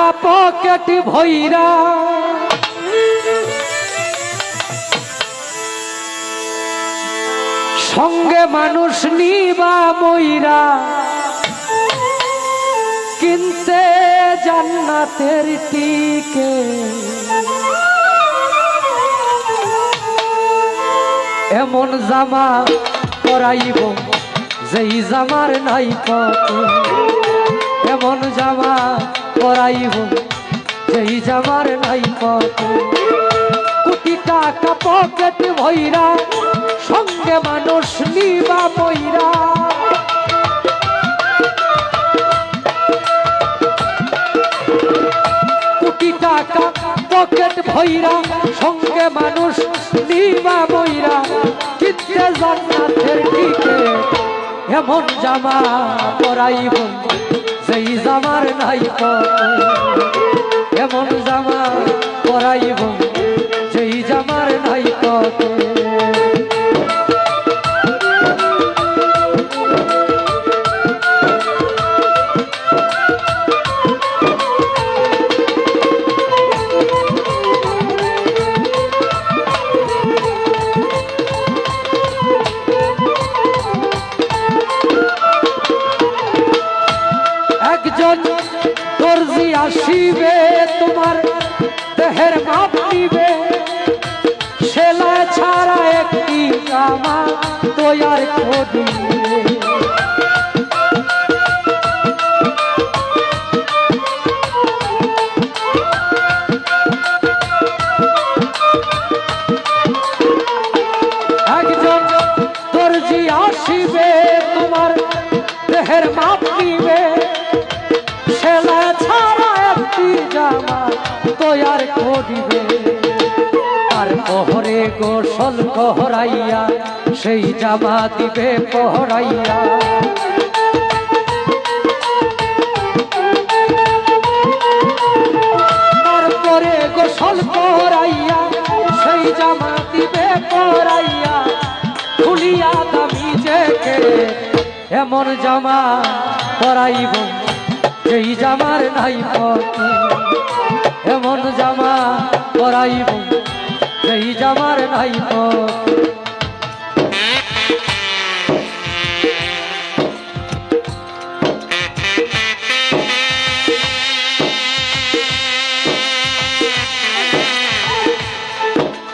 টাকা পকেট ভইরা সঙ্গে মানুষ নিবা মইরা কিনতে জান্নাতের টিকে এমন জামা পরাইব যেই জামার নাই কত এমন জামা পরাইব যেই জামার নাই কত কোটি টাকা পকেট ভইরা সঙ্গে মানুষ নিবা মইরা কোটি টাকা পকেট ভইরা সঙ্গে মানুষ নিবা মইরা কিনতে জান্নাতের টিকে এমন জামা পরাইব যেই জামার নাই কত এমন জামা পরাইব যেই জামার নাই কত দর্জি আসিবে তোমার দেহের মাপ নিবে সেলাই ছাড়া একটি জামা তৈয়ার করিবে একজন দর্জি আসিবে তোমার দেহের মাপ নিবে সেলা ছাড়া একটি জামা তৈয়ার করিবে আর পহরে গোসল পহরাইয়া সেই জামা দিবে পহরাইয়া তারপরে গোসল পহরাইয়া সেই জামা দিবে পহরাইয়া খুলিয়া দামি জেকে এমন জামা পরাইব যেই জামার নাই কত এমন জামা পরাইব যেই জামার নাই কত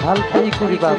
হালকাই করিবা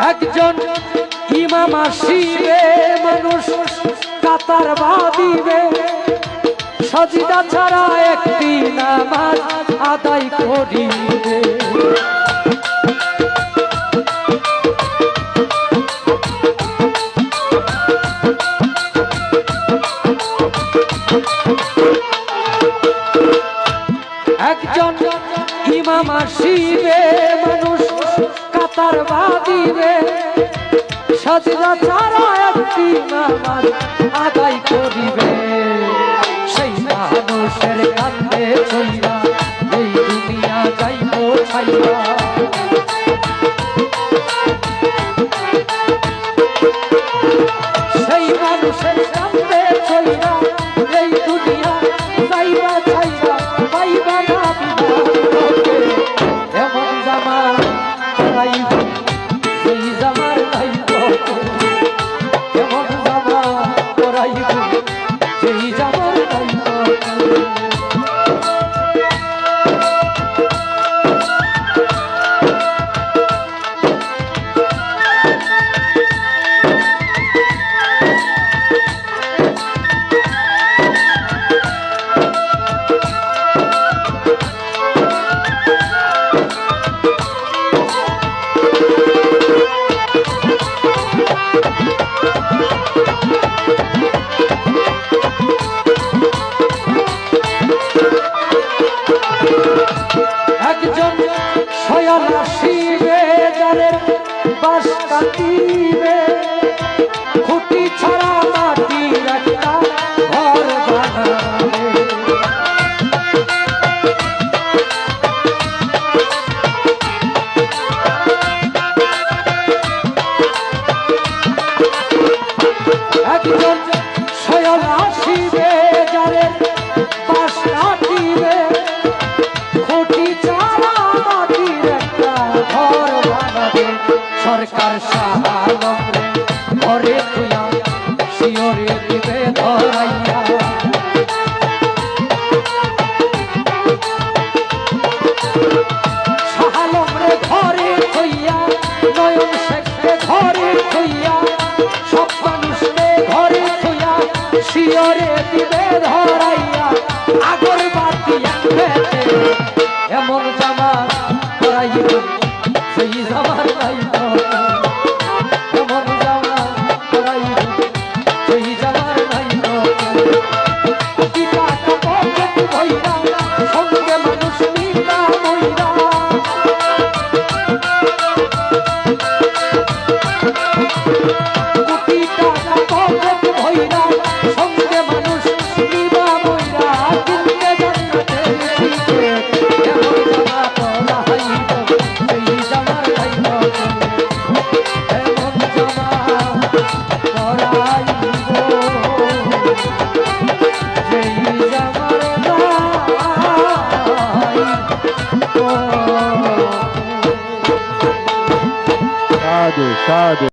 একজন ইমাম আসিবে মানুষ কাতার বাঁধিবে সাজদা ছাড়া একটি নামাজ আদায় করিবে একজন ইমাম আসিবে মানুষ কাতার বাঁধিবে সাজদা ছাড়া একটি নামাজ আদায় করিবে সেই মানুষের কান্দে চইরা এই দুনিয়া যাইব ছাইরা সেই মানুষের কান্দে চইরা এই দুনিয়া যাইবা ছাইরা পাইবা না এমন জামা পরাইব সেই জামার নাই কত এমন জামা পরাইব সেই জামার নাই কত একজন শয়াল আসিবে যারে বাস কাটিবে খুঁটি ছাড়া মাটির একটা ঘর বানাবে একজন শয়াল আসিবে যারে বাস কাটিবে খুঁটি ছাড়া মাটির একটা ঘর বানাবে সরকার সাহায্যে ঘরে তুইয়া শিওরে দিবে ধরাইয়া সাহালমরে ঘরে থইয়া নয়ন শেখে ঘরে থইয়া সব মানুষকে ঘরে থইয়া শিওরে দিবে ধরাইয়া আগর বাতি আনবে এমন জামা পরাইব সেই জামার নাই এমন জামা পরাইব সেই জামার নাই পিতা পকেট ভইরা সঙ্গে মানুষ নিতা মইরা কোটি টাকা পকেট ভইরা সঙ্গে মানুষ নিবা মইরা দিনকে জান্নাতে দিতে এমন জামা পরাইব সেই জামার নাই এমন জামা পরাইব সেই জামার নাই সাধু সাধু।